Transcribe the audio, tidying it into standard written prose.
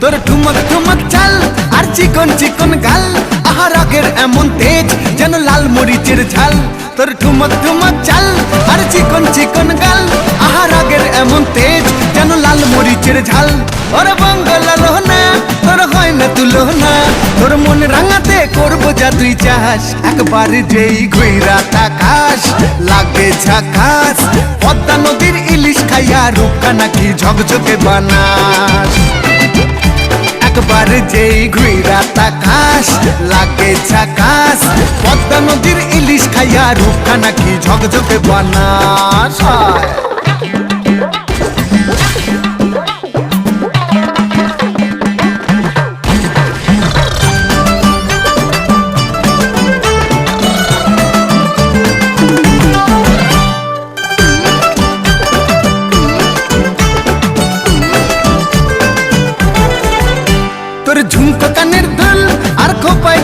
তোর ঠুমক ঠুমক চাল আর চিকন চিকন গাল, আহা রাগের এমন তেজ যেন লাল মরিচের ঝাল। তোর ঠুমক ঠুমক চাল আর চিকন চিকন গাল, আহা রাগের এমন তেজ যেন লাল মরিচের ঝাল। ওরে বাঙ্গালা লোহনা তোর হয় না তুলনা, তোর মন রাঙাতে করবো যা তুই চাস। একবার যেই ঘুইরা তাকাস লাগে ঝাকাস, পদ্মা নদীর ইলিশ খাইয়া রূপকা নাকি ঝকঝকে বানাস। একবার যেই ঘুইরা তাকাস লাগে ঝাকাস, পদ্মা নদীর ইলিশ খাইয়া রূপকা নাকি ঝকঝকে বানাস। তোর ঝুমকো কানের দুল আর খোপায়